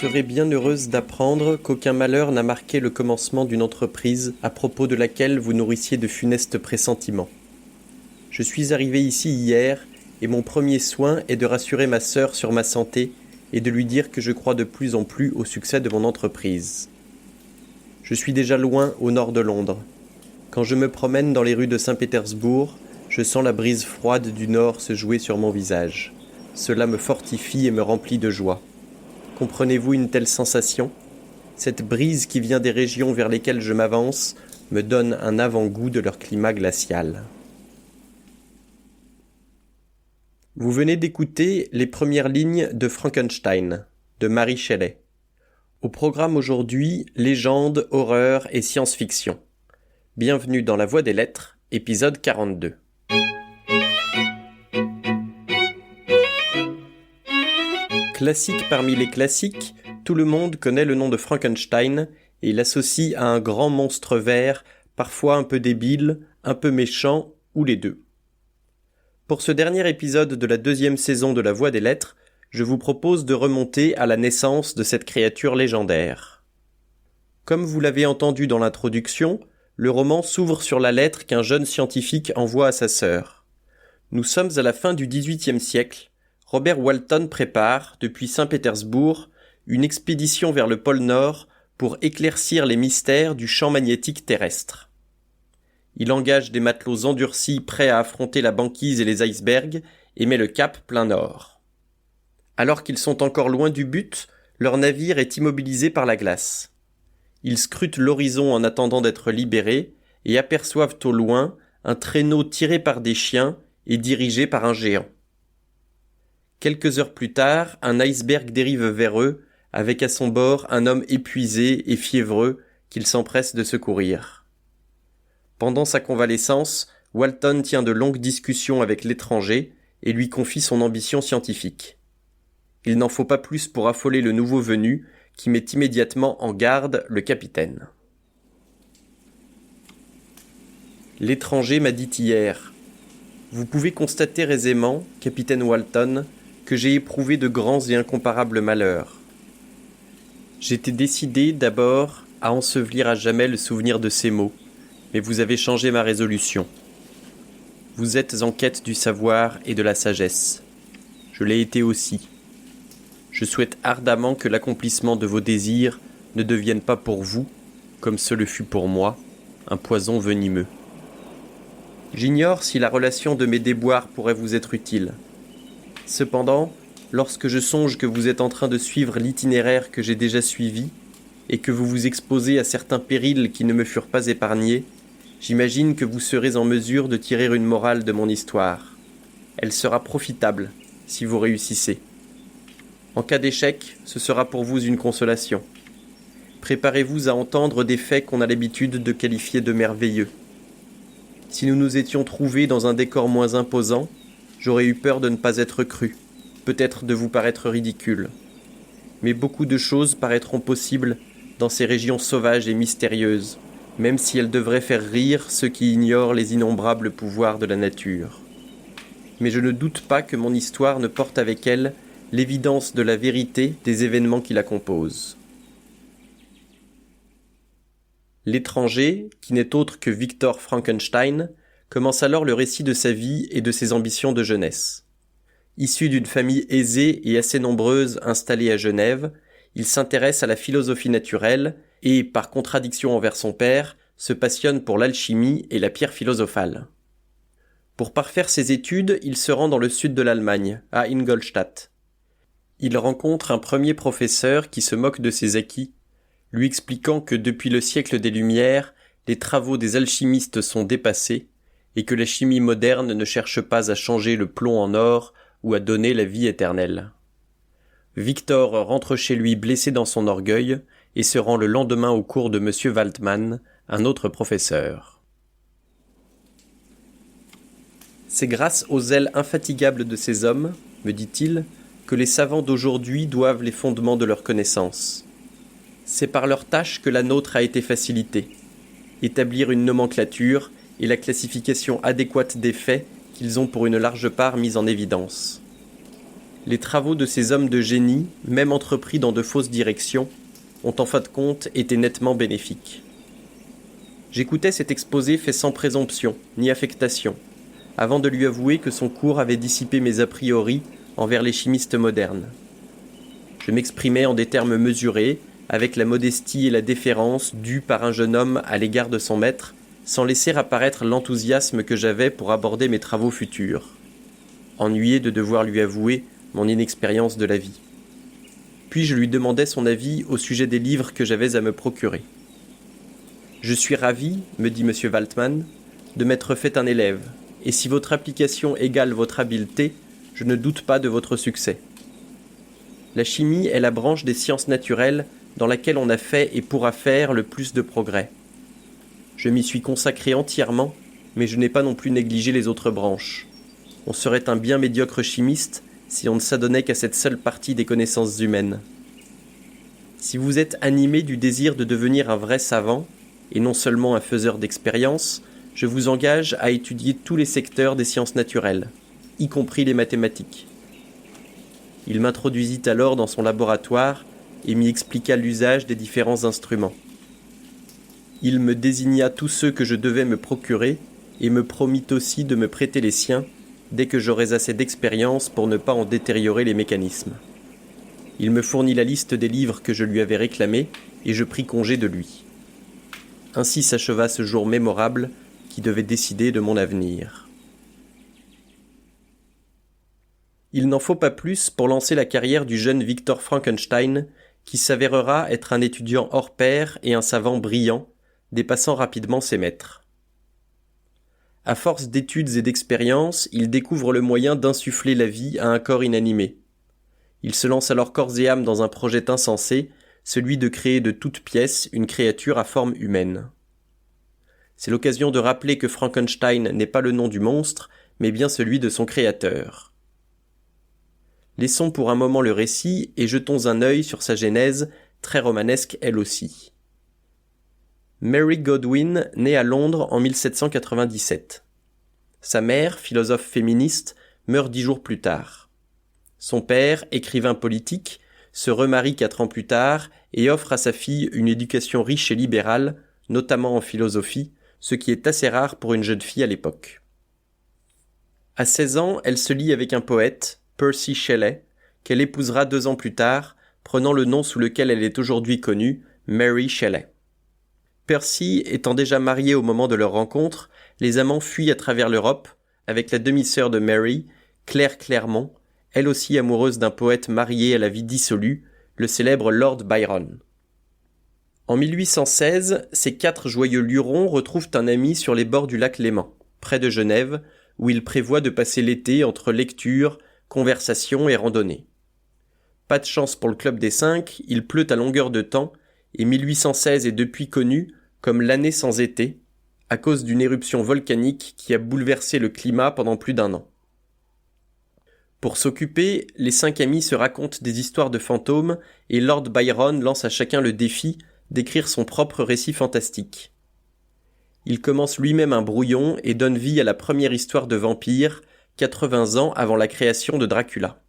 serez bien heureuse d'apprendre qu'aucun malheur n'a marqué le commencement d'une entreprise à propos de laquelle vous nourrissiez de funestes pressentiments. Je suis arrivé ici hier, et mon premier soin est de rassurer ma sœur sur ma santé et de lui dire que je crois de plus en plus au succès de mon entreprise. Je suis déjà loin au nord de Londres. Quand je me promène dans les rues de Saint-Pétersbourg, je sens la brise froide du nord se jouer sur mon visage. Cela me fortifie et me remplit de joie. Comprenez-vous une telle sensation ? Cette brise qui vient des régions vers lesquelles je m'avance me donne un avant-goût de leur climat glacial. Vous venez d'écouter les premières lignes de Frankenstein, de Mary Shelley. Au programme aujourd'hui, légende, horreur et science-fiction. Bienvenue dans La Voix des Lettres, épisode 42. Classique parmi les classiques, tout le monde connaît le nom de Frankenstein et l'associe à un grand monstre vert, parfois un peu débile, un peu méchant, ou les deux. Pour ce dernier épisode de la 2e saison de La Voix des Lettres, je vous propose de remonter à la naissance de cette créature légendaire. Comme vous l'avez entendu dans l'introduction, le roman s'ouvre sur la lettre qu'un jeune scientifique envoie à sa sœur. Nous sommes à la fin du XVIIIe siècle. Robert Walton prépare, depuis Saint-Pétersbourg, une expédition vers le pôle Nord pour éclaircir les mystères du champ magnétique terrestre. Il engage des matelots endurcis prêts à affronter la banquise et les icebergs et met le cap plein nord. Alors qu'ils sont encore loin du but, leur navire est immobilisé par la glace. Ils scrutent l'horizon en attendant d'être libérés et aperçoivent au loin un traîneau tiré par des chiens et dirigé par un géant. Quelques heures plus tard, un iceberg dérive vers eux, avec à son bord un homme épuisé et fiévreux qu'il s'empresse de secourir. Pendant sa convalescence, Walton tient de longues discussions avec l'étranger et lui confie son ambition scientifique. Il n'en faut pas plus pour affoler le nouveau venu, qui met immédiatement en garde le capitaine. L'étranger m'a dit hier « Vous pouvez constater aisément, capitaine Walton, que j'ai éprouvé de grands et incomparables malheurs. J'étais décidé, d'abord, à ensevelir à jamais le souvenir de ces mots, mais vous avez changé ma résolution. Vous êtes en quête du savoir et de la sagesse. Je l'ai été aussi. Je souhaite ardemment que l'accomplissement de vos désirs ne devienne pas pour vous, comme ce le fut pour moi, un poison venimeux. J'ignore si la relation de mes déboires pourrait vous être utile. Cependant, lorsque je songe que vous êtes en train de suivre l'itinéraire que j'ai déjà suivi, et que vous vous exposez à certains périls qui ne me furent pas épargnés, j'imagine que vous serez en mesure de tirer une morale de mon histoire. Elle sera profitable, si vous réussissez. En cas d'échec, ce sera pour vous une consolation. Préparez-vous à entendre des faits qu'on a l'habitude de qualifier de merveilleux. Si nous nous étions trouvés dans un décor moins imposant, j'aurais eu peur de ne pas être cru, peut-être de vous paraître ridicule. Mais beaucoup de choses paraîtront possibles dans ces régions sauvages et mystérieuses, même si elles devraient faire rire ceux qui ignorent les innombrables pouvoirs de la nature. Mais je ne doute pas que mon histoire ne porte avec elle l'évidence de la vérité des événements qui la composent. L'étranger, qui n'est autre que Victor Frankenstein, commence alors le récit de sa vie et de ses ambitions de jeunesse. Issu d'une famille aisée et assez nombreuse installée à Genève, il s'intéresse à la philosophie naturelle et, par contradiction envers son père, se passionne pour l'alchimie et la pierre philosophale. Pour parfaire ses études, il se rend dans le sud de l'Allemagne, à Ingolstadt. Il rencontre un premier professeur qui se moque de ses acquis, lui expliquant que depuis le siècle des Lumières, les travaux des alchimistes sont dépassés et que la chimie moderne ne cherche pas à changer le plomb en or ou à donner la vie éternelle. Victor rentre chez lui blessé dans son orgueil et se rend le lendemain au cours de M. Waldman, un autre professeur. C'est grâce au zèle infatigable de ces hommes, me dit-il, que les savants d'aujourd'hui doivent les fondements de leur connaissance. C'est par leur tâche que la nôtre a été facilitée. Établir une nomenclature et la classification adéquate des faits qu'ils ont pour une large part mis en évidence. Les travaux de ces hommes de génie, même entrepris dans de fausses directions, ont en fin de compte été nettement bénéfiques. J'écoutais cet exposé fait sans présomption, ni affectation, avant de lui avouer que son cours avait dissipé mes a priori envers les chimistes modernes. Je m'exprimais en des termes mesurés, avec la modestie et la déférence dues par un jeune homme à l'égard de son maître, sans laisser apparaître l'enthousiasme que j'avais pour aborder mes travaux futurs. Ennuyé de devoir lui avouer mon inexpérience de la vie. Puis je lui demandai son avis au sujet des livres que j'avais à me procurer. « Je suis ravi, me dit M. Waltman, de m'être fait un élève, et si votre application égale votre habileté, je ne doute pas de votre succès. La chimie est la branche des sciences naturelles dans laquelle on a fait et pourra faire le plus de progrès. Je m'y suis consacré entièrement, mais je n'ai pas non plus négligé les autres branches. On serait un bien médiocre chimiste si on ne s'adonnait qu'à cette seule partie des connaissances humaines. Si vous êtes animé du désir de devenir un vrai savant, et non seulement un faiseur d'expériences, je vous engage à étudier tous les secteurs des sciences naturelles, y compris les mathématiques. » Il m'introduisit alors dans son laboratoire et m'y expliqua l'usage des différents instruments. Il me désigna tous ceux que je devais me procurer et me promit aussi de me prêter les siens dès que j'aurais assez d'expérience pour ne pas en détériorer les mécanismes. Il me fournit la liste des livres que je lui avais réclamés et je pris congé de lui. Ainsi s'acheva ce jour mémorable qui devait décider de mon avenir. Il n'en faut pas plus pour lancer la carrière du jeune Victor Frankenstein, qui s'avérera être un étudiant hors pair et un savant brillant, dépassant rapidement ses maîtres. À force d'études et d'expériences, il découvre le moyen d'insuffler la vie à un corps inanimé. Il se lance alors corps et âme dans un projet insensé, celui de créer de toutes pièces une créature à forme humaine. C'est l'occasion de rappeler que Frankenstein n'est pas le nom du monstre, mais bien celui de son créateur. Laissons pour un moment le récit et jetons un œil sur sa genèse, très romanesque elle aussi. Mary Godwin naît à Londres en 1797. Sa mère, philosophe féministe, meurt 10 jours plus tard. Son père, écrivain politique, se remarie 4 ans plus tard et offre à sa fille une éducation riche et libérale, notamment en philosophie, ce qui est assez rare pour une jeune fille à l'époque. À 16 ans, elle se lie avec un poète, Percy Shelley, qu'elle épousera 2 ans plus tard, prenant le nom sous lequel elle est aujourd'hui connue, Mary Shelley. Percy étant déjà marié au moment de leur rencontre, les amants fuient à travers l'Europe, avec la demi-sœur de Mary, Claire Clairmont, elle aussi amoureuse d'un poète marié à la vie dissolue, le célèbre Lord Byron. En 1816, ces 4 joyeux lurons retrouvent un ami sur les bords du lac Léman, près de Genève, où ils prévoient de passer l'été entre lecture, conversation et randonnée. Pas de chance pour le Club des 5, il pleut à longueur de temps, et 1816 est depuis connu comme l'année sans été, à cause d'une éruption volcanique qui a bouleversé le climat pendant plus d'1 an. Pour s'occuper, les 5 amis se racontent des histoires de fantômes et Lord Byron lance à chacun le défi d'écrire son propre récit fantastique. Il commence lui-même un brouillon et donne vie à la première histoire de vampire, 80 ans avant la création de Dracula.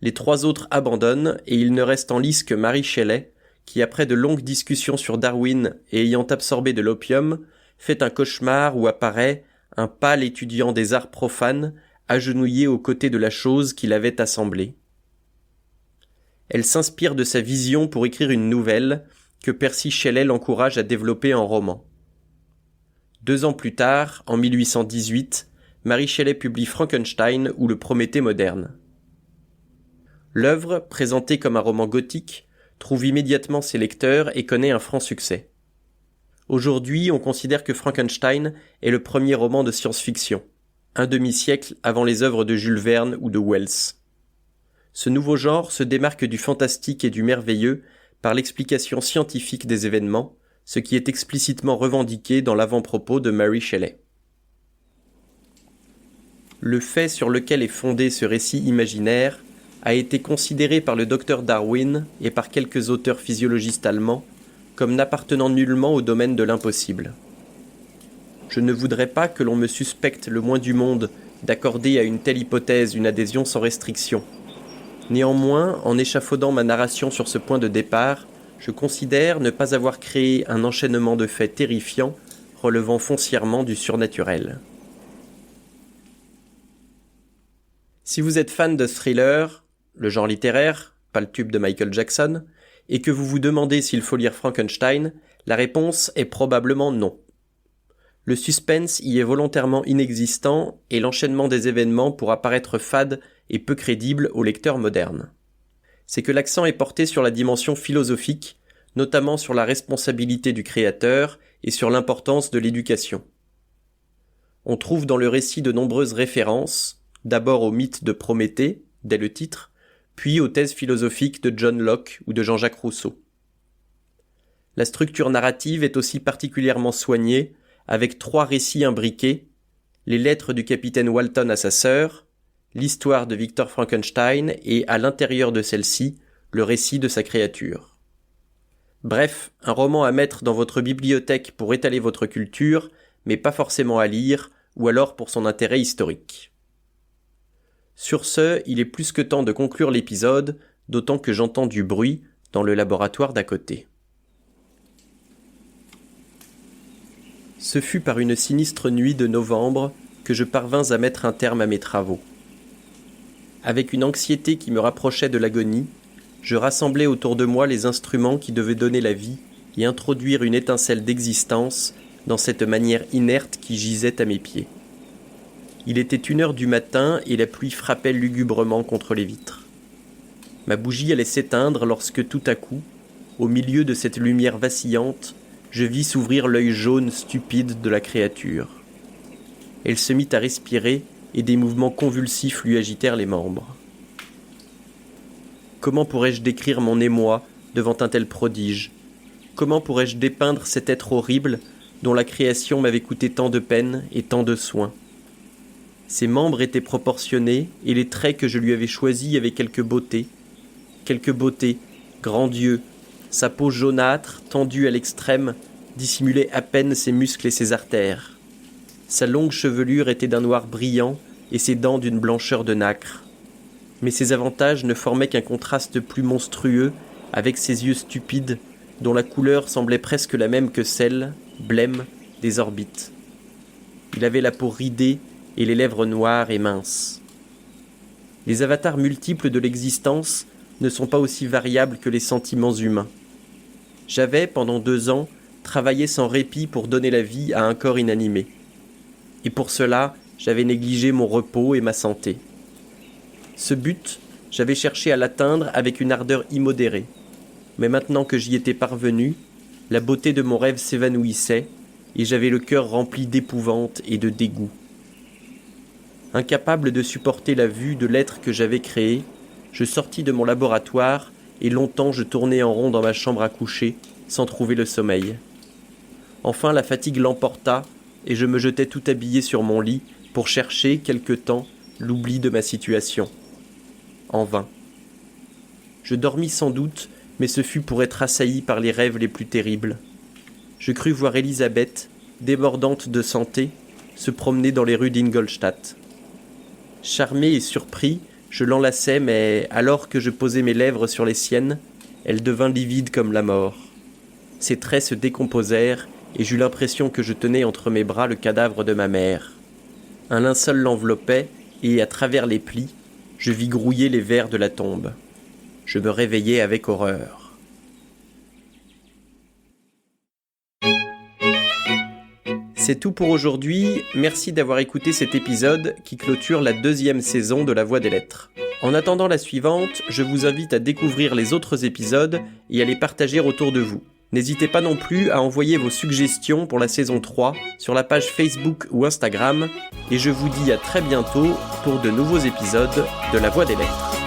Les 3 autres abandonnent et il ne reste en lice que Mary Shelley, qui après de longues discussions sur Darwin et ayant absorbé de l'opium, fait un cauchemar où apparaît un pâle étudiant des arts profanes, agenouillé aux côtés de la chose qu'il avait assemblée. Elle s'inspire de sa vision pour écrire une nouvelle que Percy Shelley l'encourage à développer en roman. 2 ans plus tard, en 1818, Mary Shelley publie Frankenstein ou le Prométhée moderne. L'œuvre, présentée comme un roman gothique, trouve immédiatement ses lecteurs et connaît un franc succès. Aujourd'hui, on considère que Frankenstein est le premier roman de science-fiction, un demi-siècle avant les œuvres de Jules Verne ou de Wells. Ce nouveau genre se démarque du fantastique et du merveilleux par l'explication scientifique des événements, ce qui est explicitement revendiqué dans l'avant-propos de Mary Shelley. Le fait sur lequel est fondé ce récit imaginaire a été considéré par le docteur Darwin et par quelques auteurs physiologistes allemands comme n'appartenant nullement au domaine de l'impossible. Je ne voudrais pas que l'on me suspecte le moins du monde d'accorder à une telle hypothèse une adhésion sans restriction. Néanmoins, en échafaudant ma narration sur ce point de départ, je considère ne pas avoir créé un enchaînement de faits terrifiants relevant foncièrement du surnaturel. Si vous êtes fan de thriller, le genre littéraire, pas le tube de Michael Jackson, et que vous vous demandez s'il faut lire Frankenstein, la réponse est probablement non. Le suspense y est volontairement inexistant et l'enchaînement des événements pourra paraître fade et peu crédible au lecteur moderne. C'est que l'accent est porté sur la dimension philosophique, notamment sur la responsabilité du créateur et sur l'importance de l'éducation. On trouve dans le récit de nombreuses références, d'abord au mythe de Prométhée, dès le titre, puis aux thèses philosophiques de John Locke ou de Jean-Jacques Rousseau. La structure narrative est aussi particulièrement soignée, avec 3 récits imbriqués, les lettres du capitaine Walton à sa sœur, l'histoire de Victor Frankenstein et, à l'intérieur de celle-ci, le récit de sa créature. Bref, un roman à mettre dans votre bibliothèque pour étaler votre culture, mais pas forcément à lire, ou alors pour son intérêt historique. Sur ce, il est plus que temps de conclure l'épisode, d'autant que j'entends du bruit dans le laboratoire d'à côté. Ce fut par une sinistre nuit de novembre que je parvins à mettre un terme à mes travaux. Avec une anxiété qui me rapprochait de l'agonie, je rassemblais autour de moi les instruments qui devaient donner la vie et introduire une étincelle d'existence dans cette manière inerte qui gisait à mes pieds. Il était 1h du matin et la pluie frappait lugubrement contre les vitres. Ma bougie allait s'éteindre lorsque tout à coup, au milieu de cette lumière vacillante, je vis s'ouvrir l'œil jaune stupide de la créature. Elle se mit à respirer et des mouvements convulsifs lui agitèrent les membres. Comment pourrais-je décrire mon émoi devant un tel prodige ? Comment pourrais-je dépeindre cet être horrible dont la création m'avait coûté tant de peine et tant de soins ? Ses membres étaient proportionnés et les traits que je lui avais choisis avaient quelque beauté, grand Dieu. Sa peau jaunâtre, tendue à l'extrême, dissimulait à peine ses muscles et ses artères. Sa longue chevelure était d'un noir brillant et ses dents d'une blancheur de nacre. Mais ses avantages ne formaient qu'un contraste plus monstrueux avec ses yeux stupides, dont la couleur semblait presque la même que celle, blême, des orbites. Il avait la peau ridée et les lèvres noires et minces. Les avatars multiples de l'existence ne sont pas aussi variables que les sentiments humains. J'avais, pendant 2 ans, travaillé sans répit pour donner la vie à un corps inanimé. Et pour cela, j'avais négligé mon repos et ma santé. Ce but, j'avais cherché à l'atteindre avec une ardeur immodérée. Mais maintenant que j'y étais parvenu, la beauté de mon rêve s'évanouissait et j'avais le cœur rempli d'épouvante et de dégoût. Incapable de supporter la vue de l'être que j'avais créé, je sortis de mon laboratoire et longtemps je tournai en rond dans ma chambre à coucher, sans trouver le sommeil. Enfin la fatigue l'emporta, et je me jetai tout habillé sur mon lit pour chercher, quelque temps, l'oubli de ma situation. En vain. Je dormis sans doute, mais ce fut pour être assailli par les rêves les plus terribles. Je crus voir Élisabeth, débordante de santé, se promener dans les rues d'Ingolstadt. Charmé et surpris, je l'enlaçai, mais alors que je posais mes lèvres sur les siennes, elle devint livide comme la mort. Ses traits se décomposèrent et j'eus l'impression que je tenais entre mes bras le cadavre de ma mère. Un linceul l'enveloppait et, à travers les plis, je vis grouiller les vers de la tombe. Je me réveillai avec horreur. C'est tout pour aujourd'hui, merci d'avoir écouté cet épisode qui clôture la 2e saison de La Voix des Lettres. En attendant la suivante, je vous invite à découvrir les autres épisodes et à les partager autour de vous. N'hésitez pas non plus à envoyer vos suggestions pour la saison 3 sur la page Facebook ou Instagram, et je vous dis à très bientôt pour de nouveaux épisodes de La Voix des Lettres.